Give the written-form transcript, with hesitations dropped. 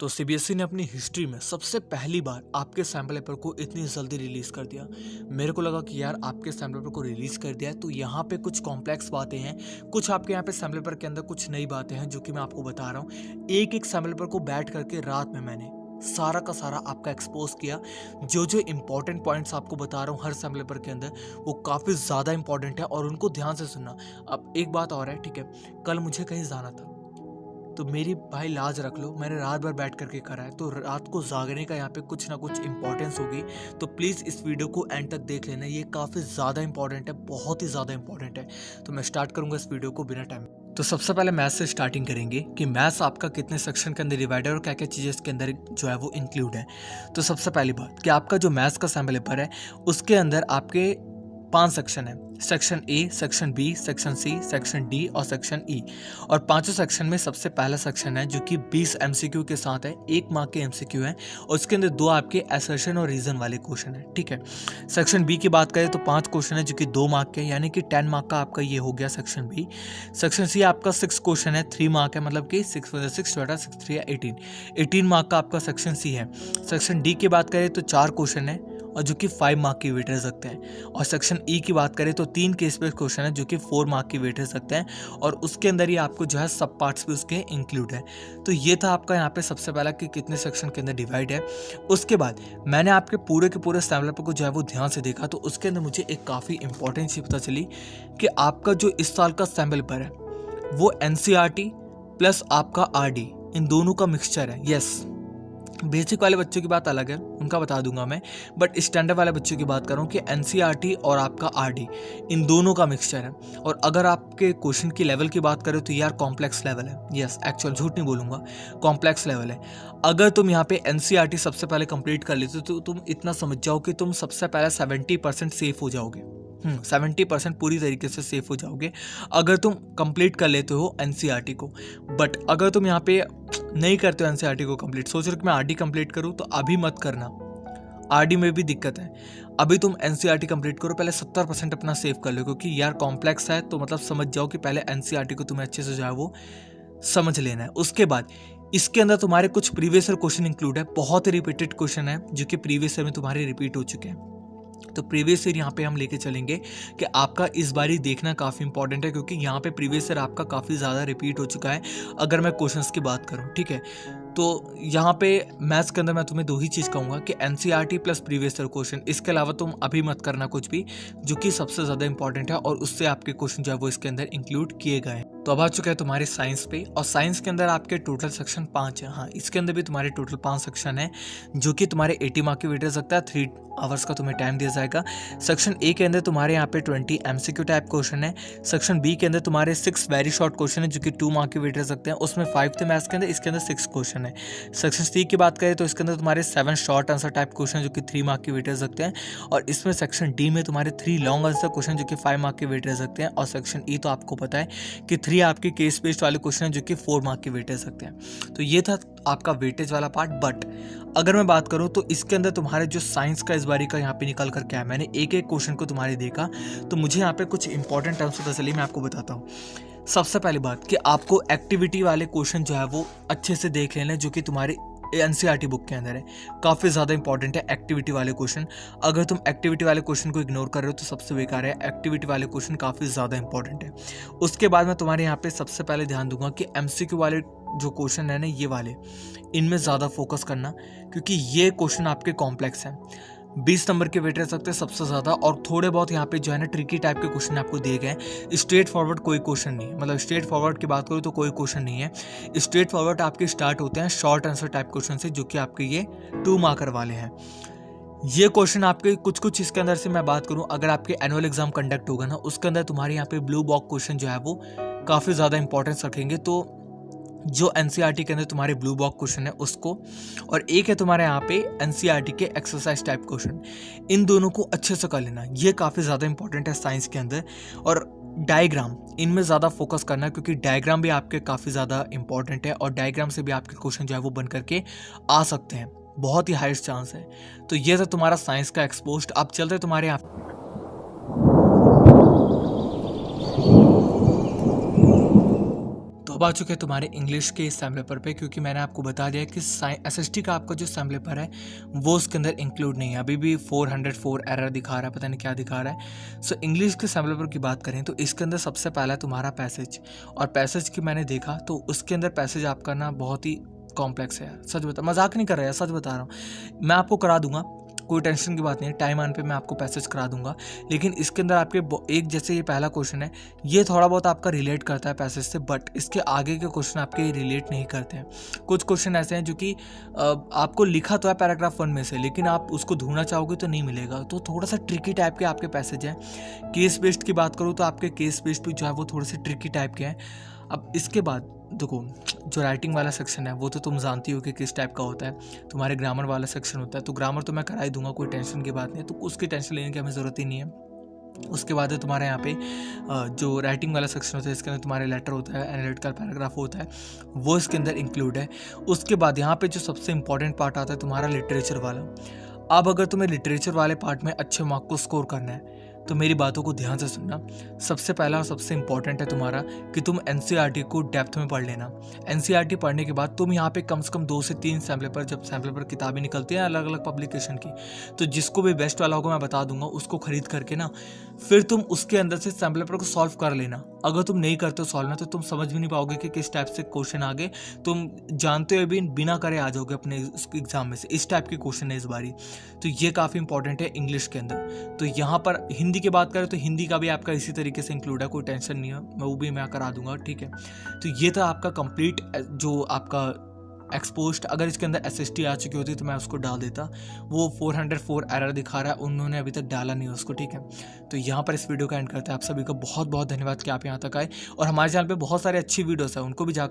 तो सीबीएसई ने अपनी हिस्ट्री में सबसे पहली बार आपके सैम्पल पेपर को इतनी जल्दी रिलीज कर दिया। मेरे को लगा कि यार आपके सैम्पल पेपर को रिलीज कर दिया है तो यहाँ पे कुछ कॉम्प्लेक्स बातें हैं, कुछ आपके यहाँ पे सैम्पल पेपर के अंदर कुछ नई बातें हैं जो कि मैं आपको बता रहा हूँ। एक एक सैम्पल पेपर को बैठ करके रात में मैंने सारा का सारा आपका एक्सपोज किया। जो जो इंपॉर्टेंट पॉइंट्स आपको बता रहा हूँ हर सैम्पल पेपर के अंदर वो काफ़ी ज़्यादा इंपॉर्टेंट है और उनको ध्यान से सुनना। अब एक बात और है, ठीक है, कल मुझे कहीं जाना था तो मेरी भाई लाज रख लो, मैंने रात भर बैठ करके करा है तो रात को जागने का यहाँ पे कुछ ना कुछ इंपॉर्टेंस होगी। तो प्लीज़ इस वीडियो को एंड तक देख लेना, ये काफ़ी ज़्यादा इंपॉर्टेंट है, बहुत ही ज़्यादा इंपॉर्टेंट है। तो मैं स्टार्ट करूँगा इस वीडियो को बिना टाइम। तो सबसे पहले मैथ्स से स्टार्टिंग करेंगे कि मैथ्स आपका कितने सेक्शन के अंदर डिवाइड है और क्या क्या चीज़ें इसके अंदर जो है वो इंक्लूड है। तो सबसे पहली बात कि आपका जो मैथ्स का सैम्पल पेपर है उसके अंदर आपके 5 सेक्शन है। Section A, section B, section C, section D और सेक्शन ई। और पांचों सेक्शन में सबसे पहला सेक्शन है जो कि 20 एमसीक्यू के साथ है, 1 मार्क के एमसीक्यू है और उसके अंदर 2 आपके असर्शन और रीजन वाले क्वेश्चन है, ठीक है। सेक्शन बी की बात करें तो 5 क्वेश्चन है जो कि 2 मार्क के, यानी कि 10 मार्क का आपका ये हो गया सेक्शन बी। सेक्शन सी आपका 6 क्वेश्चन है, 3 मार्क है, मतलब कि 6 × 6 6 3 18 मार्क का आपका सेक्शन सी है। सेक्शन डी की बात करें तो 4 क्वेश्चन है और जो कि 5 मार्क की वेट रह सकते हैं। और सेक्शन ई की बात करें तो 3 केस बेस्ड क्वेश्चन है जो कि 4 मार्क की वेट रह सकते हैं और उसके अंदर ही आपको जो है सब पार्ट्स भी उसके इंक्लूड है। तो ये था आपका यहाँ पे सबसे पहला कि कितने सेक्शन के अंदर डिवाइड है। उसके बाद मैंने आपके पूरे के पूरे सैम्पल पेपर को जो है वो ध्यान से देखा तो उसके अंदर मुझे एक काफ़ी इंपॉर्टेंट चीज़ पता चली कि आपका जो इस साल का सैम्पल पेपर है वो एनसीईआरटी प्लस आपका आरडी इन दोनों का मिक्सचर है। यस, बेसिक वाले बच्चों की बात अलग है, उनका बता दूंगा मैं, बट स्टैंडर्ड वाले बच्चों की बात करूं कि एनसीईआरटी और आपका आरडी इन दोनों का मिक्सचर है। और अगर आपके क्वेश्चन की लेवल की बात करें तो यार कॉम्प्लेक्स लेवल है। यस, एक्चुअल झूठ नहीं बोलूंगा, कॉम्प्लेक्स लेवल है। अगर तुम यहाँ पे एनसीईआरटी सबसे पहले कंप्लीट कर लेते तो तुम इतना समझ जाओ कि तुम सबसे पहले 70% सेफ हो जाओगे। 70% पूरी तरीके से सेफ हो जाओगे अगर तुम कंप्लीट कर लेते हो एनसीईआरटी को। बट अगर तुम यहाँ पे नहीं करते हो एनसीईआरटी को कंप्लीट, सोच रहे हो कि मैं आरडी कंप्लीट करूँ, तो अभी मत करना, आरडी में भी दिक्कत है। अभी तुम एनसीईआरटी कंप्लीट करो, पहले 70% अपना सेव कर लो, क्योंकि यार कॉम्प्लेक्स है तो मतलब समझ जाओ कि पहले एनसीईआरटी को तुम्हें अच्छे से जो है वो समझ लेना है। उसके बाद इसके अंदर तुम्हारे कुछ प्रीवियस ईयर क्वेश्चन इंक्लूड है, बहुत रिपीटेड क्वेश्चन है जो कि प्रीवियस ईयर में तुम्हारे रिपीट हो चुके हैं। तो प्रीवियस ईयर यहाँ पे हम लेके चलेंगे कि आपका इस बारी देखना काफ़ी इंपॉर्टेंट है, क्योंकि यहाँ पे प्रीवियस ईयर आपका काफ़ी ज़्यादा रिपीट हो चुका है अगर मैं क्वेश्चंस की बात करूँ, ठीक है। तो यहाँ पे मैथ्स के अंदर मैं तुम्हें 2 ही चीज़ कहूँगा कि NCERT plus previous year question, इसके अलावा तुम अभी मत करना कुछ भी, जो कि सबसे ज़्यादा इंपॉर्टेंट है और उससे आपके क्वेश्चन जो है वो इसके अंदर इंक्लूड किए गए हैं। तो अब आ चुका है तुम्हारे साइंस पे, और साइंस के अंदर आपके टोटल सेक्शन 5 है। हाँ, इसके अंदर भी तुम्हारे टोटल 5 सेक्शन है जो कि तुम्हारे 80 मार्क की वेट रह सकता है, 3 आवर्स का तुम्हें टाइम दिया जाएगा। सेक्शन ए के अंदर तुम्हारे यहाँ पे 20 एमसीक्यू टाइप क्वेश्चन है। सेक्शन बी के अंदर तुम्हारे 6 वेरी शॉर्ट क्वेश्चन है जो कि 2 मार्क की वेट रह सकते हैं, उसमें 5 थे मैथ्स के अंदर, इसके अंदर 6 क्वेश्चन है। सेक्शन सी की बात करें तो इसके अंदर तुम्हारे 7 शॉर्ट आंसर टाइप क्वेश्चन जो कि 3 मार्क की वेट रह सकते हैं, और इसमें सेक्शन डी में तुम्हारे 3 लॉन्ग आंसर क्वेश्चन जो कि 5 मार्क की वेट रह सकते हैं, और सेक्शन ई तो आपको पता है कि 3 आपके केस बेस्ड वाले क्वेश्चन हैं जो कि 4 मार्क की वेट रह सकते हैं। तो ये था आपका वेटेज वाला पार्ट। बट अगर मैं बात करूं तो इसके अंदर तुम्हारे जो साइंस का इस बारी का यहाँ पे निकल कर क्या है, मैंने एक एक क्वेश्चन को तुम्हारे देखा तो मुझे यहाँ पे कुछ इंपॉर्टेंट टर्म्स पता चली, मैं आपको बताता हूँ। सबसे पहली बात कि आपको एक्टिविटी वाले क्वेश्चन जो है वो अच्छे से देख लेना, जो कि तुम्हारे एनसीईआरटी बुक के अंदर है, काफ़ी ज़्यादा इंपॉर्टेंट है एक्टिविटी वाले क्वेश्चन। अगर तुम एक्टिविटी वाले क्वेश्चन को इग्नोर कर रहे हो तो सबसे बेकार है, एक्टिविटी वाले क्वेश्चन काफ़ी ज़्यादा इंपॉर्टेंट है। उसके बाद मैं तुम्हारे यहाँ पे सबसे पहले ध्यान दूंगा कि एमसीक्यू वाले जो क्वेश्चन है ना, ये वाले, इनमें ज़्यादा फोकस करना, क्योंकि ये क्वेश्चन आपके कॉम्प्लेक्स हैं। 20 नंबर के वेट रह सकते हैं सबसे ज़्यादा, और थोड़े बहुत यहाँ पे जो है ना ट्रिकी टाइप के क्वेश्चन आपको दिए गए हैं। स्ट्रेट फॉरवर्ड कोई क्वेश्चन नहीं है, मतलब स्ट्रेट फॉरवर्ड की बात करूँ तो कोई क्वेश्चन नहीं है। स्ट्रेट फॉरवर्ड आपके स्टार्ट होते हैं शॉर्ट आंसर टाइप क्वेश्चन से, जो कि आपके ये 2 मार्कर वाले हैं। ये क्वेश्चन आपके कुछ इसके अंदर से मैं बात करूँ, अगर आपके एनुअल एग्जाम कंडक्ट होगा ना उसके अंदर तुम्हारे यहाँ पे ब्लू बॉक्स क्वेश्चन जो है वो काफ़ी ज़्यादा इंपॉर्टेंस रखेंगे। तो जो एनसीईआरटी के अंदर तुम्हारे ब्लू बॉक्स क्वेश्चन है उसको, और एक है तुम्हारे यहाँ पे एनसीईआरटी के एक्सरसाइज टाइप क्वेश्चन, इन दोनों को अच्छे से कर लेना, ये काफ़ी ज़्यादा इंपॉर्टेंट है साइंस के अंदर। और डायग्राम, इनमें ज़्यादा फोकस करना, क्योंकि डायग्राम भी आपके काफ़ी ज़्यादा इंपॉर्टेंट है और डायग्राम से भी आपके क्वेश्चन जो है वो बन करके आ सकते हैं, बहुत ही हाईएस्ट चांस है। तो ये था तुम्हारा साइंस का एक्सपोज्ड। अब चलते तुम्हारे यहाँ अब आ चुके हैं तुम्हारे इंग्लिश के सैम पेपर पे, क्योंकि मैंने आपको बता दिया कि एसएसटी का आपका जो सैम पेपर है वो उसके अंदर इंक्लूड नहीं है। अभी भी 404 एरर दिखा रहा है, पता नहीं क्या दिखा रहा है। सो इंग्लिश के सैम पेपर की बात करें तो इसके अंदर सबसे पहला तुम्हारा पैसेज, और पैसेज की मैंने देखा तो उसके अंदर पैसेज आपका ना बहुत ही कॉम्प्लेक्स है यार, सच बता, मजाक नहीं कर रहा है, सच बता रहा हूँ। मैं आपको करा दूंगा, कोई टेंशन की बात नहीं है, टाइम आने पे मैं आपको पैसेज करा दूंगा। लेकिन इसके अंदर आपके एक, जैसे ये पहला क्वेश्चन है, ये थोड़ा बहुत आपका रिलेट करता है पैसेज से, बट इसके आगे के क्वेश्चन आपके रिलेट नहीं करते हैं। कुछ क्वेश्चन ऐसे हैं जो कि आपको लिखा तो है पैराग्राफ 1 में से, लेकिन आप उसको ढूंढना चाहोगे तो नहीं मिलेगा, तो थोड़ा सा ट्रिकी टाइप के आपके पैसेज हैं। केस बेस्ड की बात करूँ तो आपके केस बेस्ड भी जो है वो थोड़े से ट्रिकी टाइप के हैं। अब इसके बाद देखो, जो राइटिंग वाला सेक्शन है वो तो तुम जानती हो कि किस टाइप का होता है। तुम्हारे ग्रामर वाला सेक्शन होता है, तो ग्रामर तो मैं करा ही दूंगा, कोई टेंशन की बात नहीं है, तो उसकी टेंशन लेने की हमें ज़रूरत ही नहीं है। उसके बाद है तुम्हारे यहाँ पे जो राइटिंग वाला सेक्शन होता है, इसके अंदर तुम्हारे लेटर होता है, एनालिटिकल पैराग्राफ होता है, वो इसके अंदर इंक्लूड है। उसके बाद यहाँ पे जो सबसे इंपॉर्टेंट पार्ट आता है तुम्हारा लिटरेचर वाला। अब अगर तुम्हें लिटरेचर वाले पार्ट में अच्छे मार्क को स्कोर करना है तो मेरी बातों को ध्यान से सुनना। सबसे पहला और सबसे इंपॉर्टेंट है तुम्हारा कि तुम एनसीईआरटी को डेप्थ में पढ़ लेना। एनसीईआरटी पढ़ने के बाद तुम यहाँ पे कम से कम 2 से 3 सैम पेपर, जब सैम पेपर किताबें निकलती हैं अलग अलग पब्लिकेशन की, तो जिसको भी बेस्ट वाला होगा मैं बता दूंगा, उसको खरीद करके ना फिर तुम उसके अंदर से सैम पेपर को सॉल्व कर लेना। अगर तुम नहीं करते हो सॉल्व ना, तो तुम समझ भी नहीं पाओगे कि किस टाइप से क्वेश्चन आ गए, तुम जानते हुए भी बिना करे आ जाओगे अपने एग्जाम में से। इस टाइप के क्वेश्चन है इस बारी, तो ये काफ़ी इंपॉर्टेंट है इंग्लिश के अंदर। तो यहाँ पर हिंदी की बात करें तो हिंदी का भी आपका इसी तरीके से इंक्लूड है, कोई टेंशन नहीं है, मैं वो भी मैं करा दूंगा, ठीक है। तो ये था आपका कंप्लीट जो आपका एक्सपोस्ट। अगर इसके अंदर एसएसटी आ चुकी होती तो मैं उसको डाल देता, वो 404 एरर दिखा रहा है, उन्होंने अभी तक डाला नहीं उसको, ठीक है। तो यहाँ पर इस वीडियो का एंड करते हैं। आप सभी का बहुत बहुत धन्यवाद कि आप यहाँ तक आए, और हमारे चैनल पे बहुत सारे अच्छी वीडियोस हैं, उनको भी जाकर